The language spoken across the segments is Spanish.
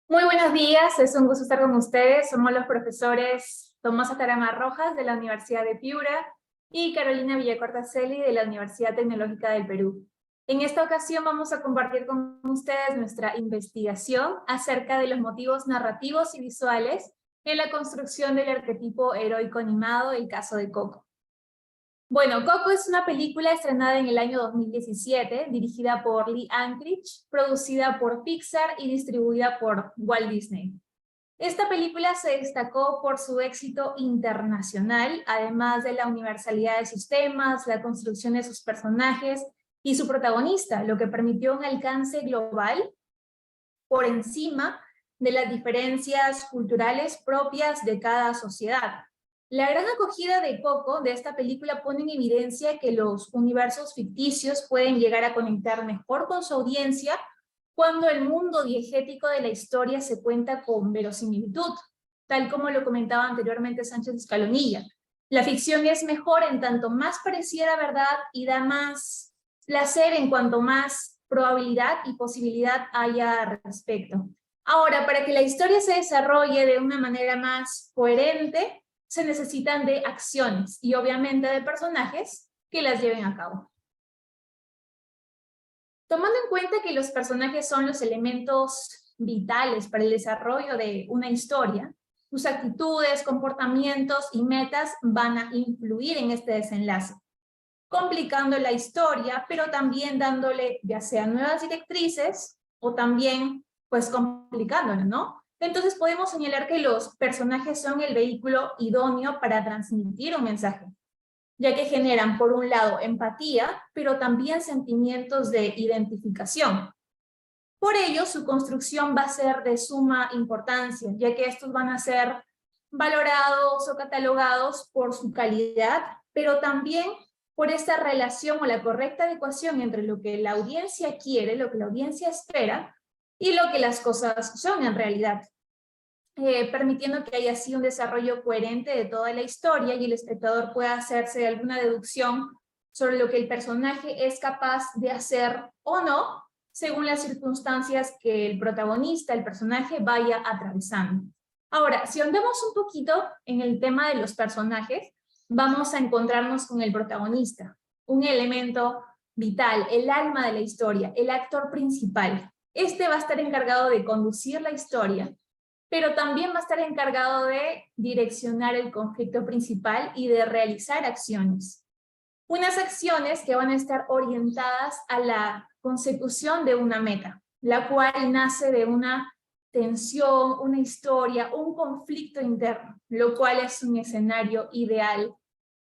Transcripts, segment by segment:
Muy buenos días, es un gusto estar con ustedes. Somos los profesores Tomás Atarama Rojas de la Universidad de Piura y Carolina Villacorta-Celi de la Universidad Tecnológica del Perú. En esta ocasión vamos a compartir con ustedes nuestra investigación acerca de los motivos narrativos y visuales en la construcción del arquetipo heroico animado, el caso de Coco. Bueno, Coco es una película estrenada en el año 2017, dirigida por Lee Unkrich, producida por Pixar y distribuida por Walt Disney. Esta película se destacó por su éxito internacional, además de la universalidad de sus temas, la construcción de sus personajes y su protagonista, lo que permitió un alcance global por encima de las diferencias culturales propias de cada sociedad. La gran acogida de Coco, de esta película, pone en evidencia que los universos ficticios pueden llegar a conectar mejor con su audiencia cuando el mundo diegético de la historia se cuenta con verosimilitud, tal como lo comentaba anteriormente Sánchez Escalonilla. La ficción es mejor en tanto más pareciera verdad y da más placer en cuanto más probabilidad y posibilidad haya al respecto. Ahora, para que la historia se desarrolle de una manera más coherente, se necesitan de acciones y obviamente de personajes que las lleven a cabo. Tomando en cuenta que los personajes son los elementos vitales para el desarrollo de una historia, sus actitudes, comportamientos y metas van a influir en este desenlace, complicando la historia, pero también dándole ya sea nuevas directrices o también pues complicándola, ¿no? Entonces podemos señalar que los personajes son el vehículo idóneo para transmitir un mensaje, ya que generan por un lado empatía, pero también sentimientos de identificación. Por ello, su construcción va a ser de suma importancia, ya que estos van a ser valorados o catalogados por su calidad, pero también por esta relación o la correcta adecuación entre lo que la audiencia quiere, lo que la audiencia espera, y lo que las cosas son en realidad, permitiendo que haya así un desarrollo coherente de toda la historia y el espectador pueda hacerse alguna deducción sobre lo que el personaje es capaz de hacer o no, según las circunstancias que el protagonista, el personaje, vaya atravesando. Ahora, si andamos un poquito en el tema de los personajes, vamos a encontrarnos con el protagonista, un elemento vital, el alma de la historia, el actor principal. Este va a estar encargado de conducir la historia, pero también va a estar encargado de direccionar el conflicto principal y de realizar acciones. Unas acciones que van a estar orientadas a la consecución de una meta, la cual nace de una tensión, una historia, un conflicto interno, lo cual es un escenario ideal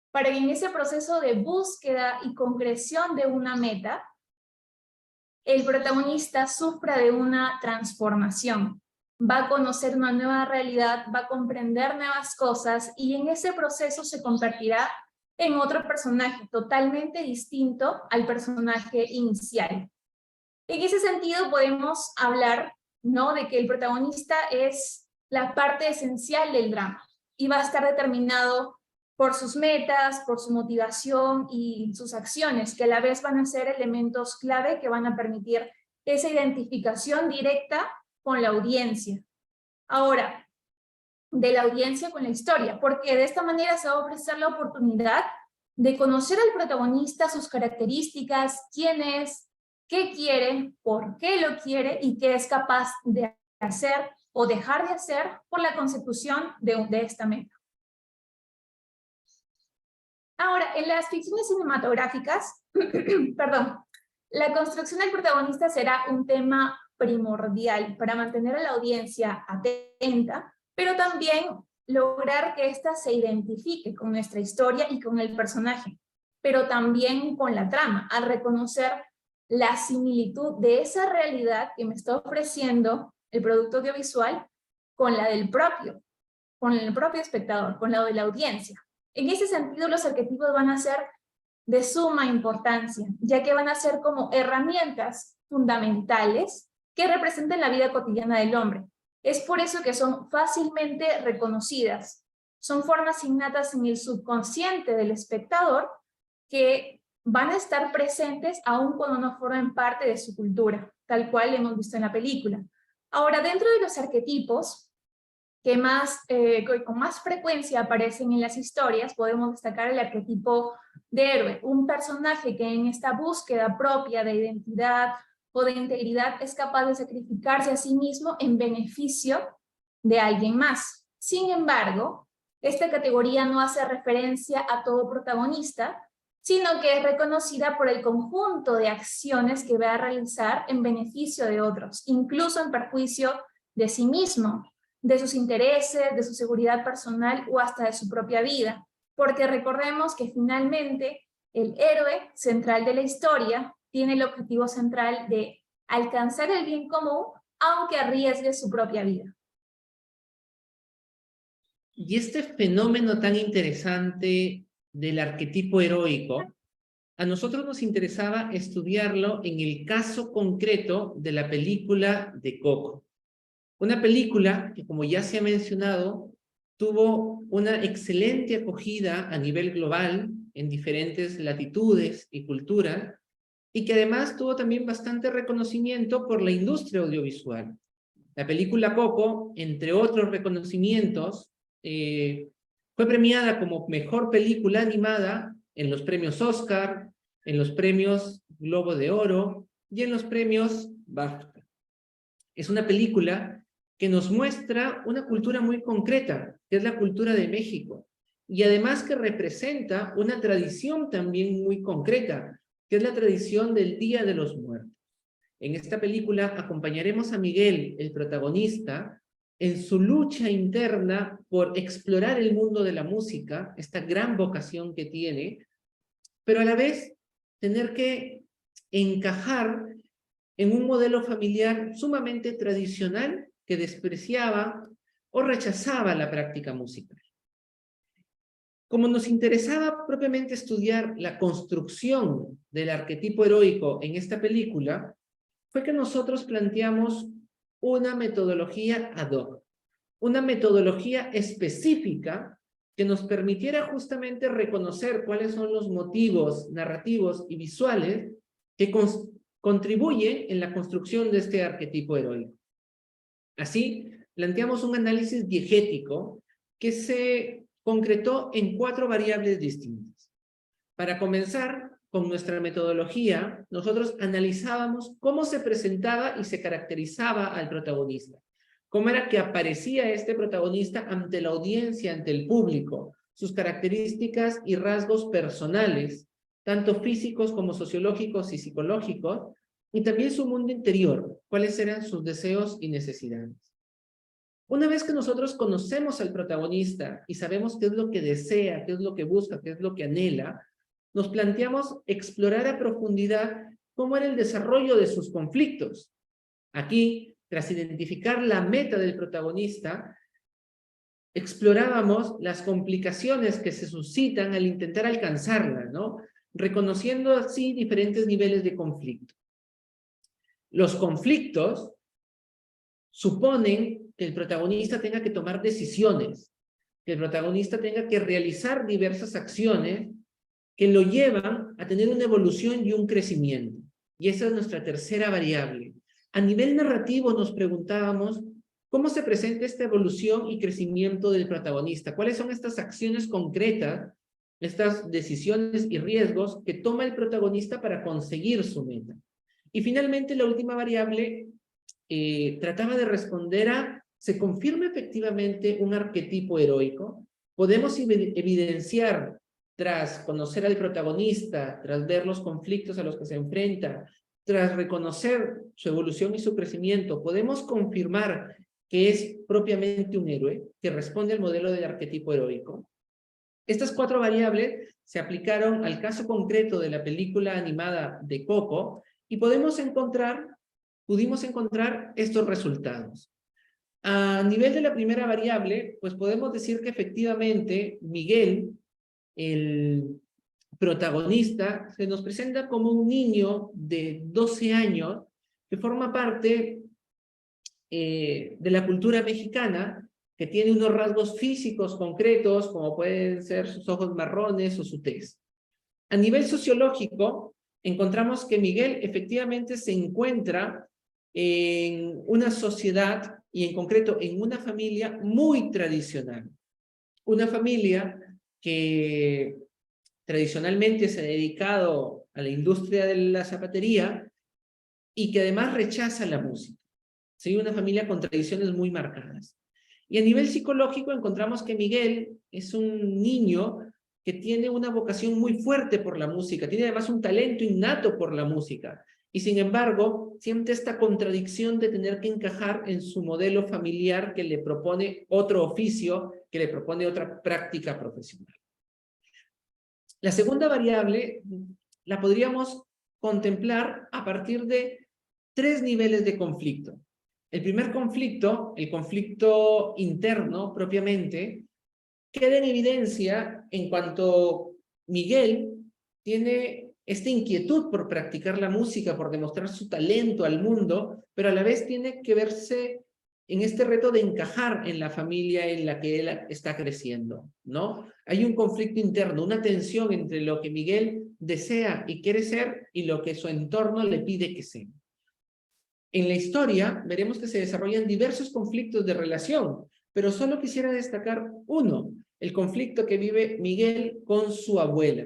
para que en ese proceso de búsqueda y concreción de una meta, el protagonista sufra de una transformación. Va a conocer una nueva realidad, va a comprender nuevas cosas y en ese proceso se convertirá en otro personaje totalmente distinto al personaje inicial. En ese sentido podemos hablar, ¿no?, de que el protagonista es la parte esencial del drama y va a estar determinado por sus metas, por su motivación y sus acciones, que a la vez van a ser elementos clave que van a permitir esa identificación directa con la audiencia. Ahora, de la audiencia con la historia, porque de esta manera se va a ofrecer la oportunidad de conocer al protagonista, sus características, quién es, qué quiere, por qué lo quiere y qué es capaz de hacer o dejar de hacer por la consecución de esta meta. Ahora, en las ficciones cinematográficas, perdón, la construcción del protagonista será un tema primordial para mantener a la audiencia atenta, pero también lograr que ésta se identifique con nuestra historia y con el personaje, pero también con la trama, al reconocer la similitud de esa realidad que me está ofreciendo el producto audiovisual con la del propio, con el propio espectador, con la de la audiencia. En ese sentido, los arquetipos van a ser de suma importancia, ya que van a ser como herramientas fundamentales que representan la vida cotidiana del hombre. Es por eso que son fácilmente reconocidas. Son formas innatas en el subconsciente del espectador que van a estar presentes aun cuando no formen parte de su cultura, tal cual hemos visto en la película. Ahora, dentro de los arquetipos que con más frecuencia aparecen en las historias, podemos destacar el arquetipo de héroe, un personaje que en esta búsqueda propia de identidad o de integridad es capaz de sacrificarse a sí mismo en beneficio de alguien más. Sin embargo, esta categoría no hace referencia a todo protagonista, sino que es reconocida por el conjunto de acciones que va a realizar en beneficio de otros, incluso en perjuicio de sí mismo, de sus intereses, de su seguridad personal o hasta de su propia vida. Porque recordemos que finalmente el héroe central de la historia tiene el objetivo central de alcanzar el bien común, aunque arriesgue su propia vida. Y este fenómeno tan interesante del arquetipo heroico, a nosotros nos interesaba estudiarlo en el caso concreto de la película de Coco. Una película que, como ya se ha mencionado, tuvo una excelente acogida a nivel global en diferentes latitudes y culturas, y que además tuvo también bastante reconocimiento por la industria audiovisual. La película Coco, entre otros reconocimientos, fue premiada como mejor película animada en los premios Oscar, en los premios Globo de Oro y en los premios BAFTA. Es una película que nos muestra una cultura muy concreta, que es la cultura de México, y además que representa una tradición también muy concreta, que es la tradición del Día de los Muertos. En esta película acompañaremos a Miguel, el protagonista, en su lucha interna por explorar el mundo de la música, esta gran vocación que tiene, pero a la vez tener que encajar en un modelo familiar sumamente tradicional que despreciaba o rechazaba la práctica musical. Como nos interesaba propiamente estudiar la construcción del arquetipo heroico en esta película, fue que nosotros planteamos una metodología ad hoc, una metodología específica que nos permitiera justamente reconocer cuáles son los motivos narrativos y visuales que contribuyen en la construcción de este arquetipo heroico. Así, planteamos un análisis diegético que se concretó en 4 variables distintas. Para comenzar, con nuestra metodología, nosotros analizábamos cómo se presentaba y se caracterizaba al protagonista. Cómo era que aparecía este protagonista ante la audiencia, ante el público, sus características y rasgos personales, tanto físicos como sociológicos y psicológicos, y también su mundo interior, cuáles eran sus deseos y necesidades. Una vez que nosotros conocemos al protagonista y sabemos qué es lo que desea, qué es lo que busca, qué es lo que anhela, nos planteamos explorar a profundidad cómo era el desarrollo de sus conflictos. Aquí, tras identificar la meta del protagonista, explorábamos las complicaciones que se suscitan al intentar alcanzarla, ¿no? Reconociendo así diferentes niveles de conflicto. Los conflictos suponen que el protagonista tenga que tomar decisiones, que el protagonista tenga que realizar diversas acciones que lo llevan a tener una evolución y un crecimiento. Y esa es nuestra tercera variable. A nivel narrativo nos preguntábamos cómo se presenta esta evolución y crecimiento del protagonista, cuáles son estas acciones concretas, estas decisiones y riesgos que toma el protagonista para conseguir su meta. Y finalmente la última variable trataba de responder a, ¿se confirma efectivamente un arquetipo heroico? ¿Podemos evidenciar, tras conocer al protagonista, tras ver los conflictos a los que se enfrenta, tras reconocer su evolución y su crecimiento, podemos confirmar que es propiamente un héroe, que responde al modelo del arquetipo heroico? Estas 4 variables se aplicaron al caso concreto de la película animada de Coco y pudimos encontrar estos resultados. A nivel de la primera variable, pues podemos decir que efectivamente Miguel, el protagonista, se nos presenta como un niño de 12 años que forma parte de la cultura mexicana, que tiene unos rasgos físicos concretos, como pueden ser sus ojos marrones o su tez. A nivel sociológico, encontramos que Miguel efectivamente se encuentra en una sociedad y en concreto en una familia muy tradicional. Una familia que tradicionalmente se ha dedicado a la industria de la zapatería y que además rechaza la música. ¿Sí? Una familia con tradiciones muy marcadas. Y a nivel psicológico encontramos que Miguel es un niño que tiene una vocación muy fuerte por la música, tiene además un talento innato por la música, y sin embargo siente esta contradicción de tener que encajar en su modelo familiar que le propone otro oficio, que le propone otra práctica profesional. La segunda variable la podríamos contemplar a partir de 3 niveles de conflicto. El primer conflicto, el conflicto interno propiamente, queda en evidencia en cuanto Miguel tiene esta inquietud por practicar la música, por demostrar su talento al mundo, pero a la vez tiene que verse en este reto de encajar en la familia en la que él está creciendo, ¿no? Hay un conflicto interno, una tensión entre lo que Miguel desea y quiere ser y lo que su entorno le pide que sea. En la historia veremos que se desarrollan diversos conflictos de relación, pero solo quisiera destacar uno, el conflicto que vive Miguel con su abuela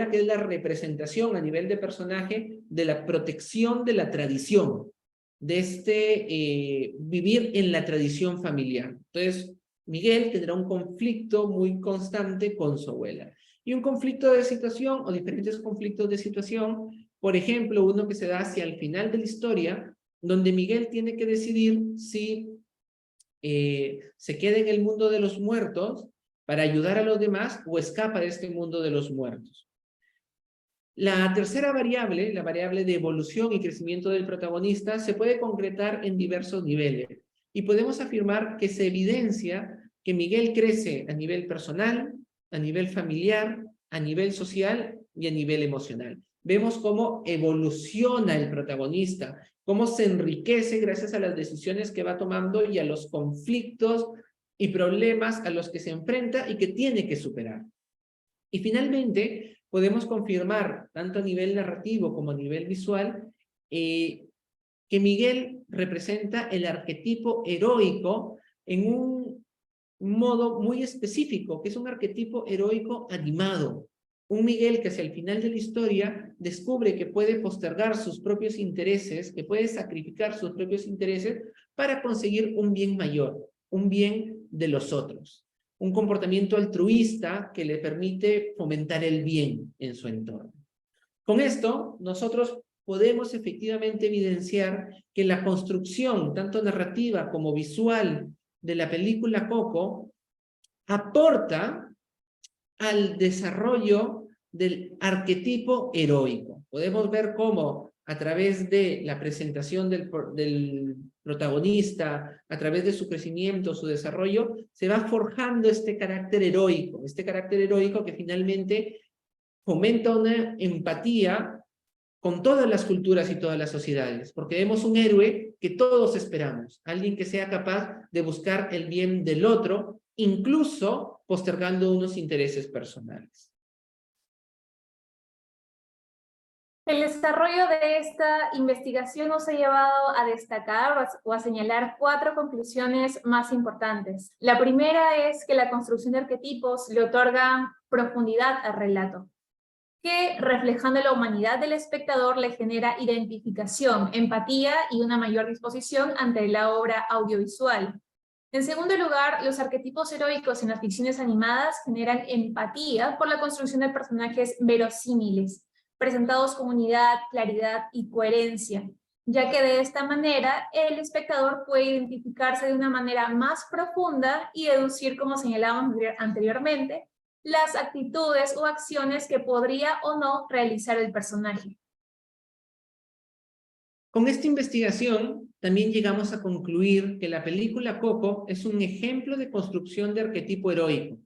que es la representación a nivel de personaje de la protección de la tradición, de vivir en la tradición familiar. Entonces, Miguel tendrá un conflicto muy constante con su abuela. Y un conflicto de situación o diferentes conflictos de situación, por ejemplo, uno que se da hacia el final de la historia, donde Miguel tiene que decidir si se queda en el mundo de los muertos para ayudar a los demás o escapa de este mundo de los muertos. La tercera variable, la variable de evolución y crecimiento del protagonista, se puede concretar en diversos niveles y podemos afirmar que se evidencia que Miguel crece a nivel personal, a nivel familiar, a nivel social y a nivel emocional. Vemos cómo evoluciona el protagonista, cómo se enriquece gracias a las decisiones que va tomando y a los conflictos y problemas a los que se enfrenta y que tiene que superar. Y finalmente, podemos confirmar, tanto a nivel narrativo como a nivel visual, que Miguel representa el arquetipo heroico en un modo muy específico, que es un arquetipo heroico animado. Un Miguel que hacia el final de la historia descubre que puede postergar sus propios intereses, que puede sacrificar sus propios intereses para conseguir un bien mayor, un bien de los otros. Un comportamiento altruista que le permite fomentar el bien en su entorno. Con esto, nosotros podemos efectivamente evidenciar que la construcción, tanto narrativa como visual, de la película Coco, aporta al desarrollo del arquetipo heroico. Podemos ver cómo a través de la presentación del protagonista, a través de su crecimiento, su desarrollo, se va forjando este carácter heroico que finalmente fomenta una empatía con todas las culturas y todas las sociedades, porque vemos un héroe que todos esperamos, alguien que sea capaz de buscar el bien del otro, incluso postergando unos intereses personales. El desarrollo de esta investigación nos ha llevado a destacar o a señalar 4 conclusiones más importantes. La primera es que la construcción de arquetipos le otorga profundidad al relato, que reflejando la humanidad del espectador le genera identificación, empatía y una mayor disposición ante la obra audiovisual. En segundo lugar, los arquetipos heroicos en las ficciones animadas generan empatía por la construcción de personajes verosímiles, presentados con unidad, claridad y coherencia, ya que de esta manera el espectador puede identificarse de una manera más profunda y deducir, como señalábamos anteriormente, las actitudes o acciones que podría o no realizar el personaje. Con esta investigación también llegamos a concluir que la película Coco es un ejemplo de construcción de arquetipo heroico,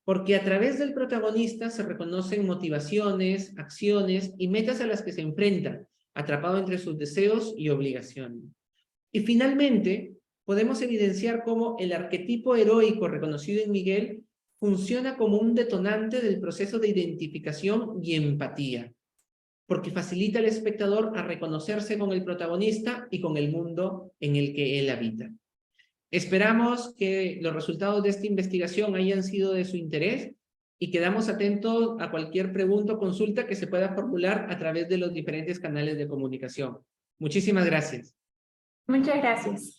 porque a través del protagonista se reconocen motivaciones, acciones y metas a las que se enfrenta, atrapado entre sus deseos y obligaciones. Y finalmente, podemos evidenciar cómo el arquetipo heroico reconocido en Miguel funciona como un detonante del proceso de identificación y empatía. porque facilita al espectador a reconocerse con el protagonista y con el mundo en el que él habita. Esperamos que los resultados de esta investigación hayan sido de su interés y quedamos atentos a cualquier pregunta o consulta que se pueda formular a través de los diferentes canales de comunicación. Muchísimas gracias. Muchas gracias.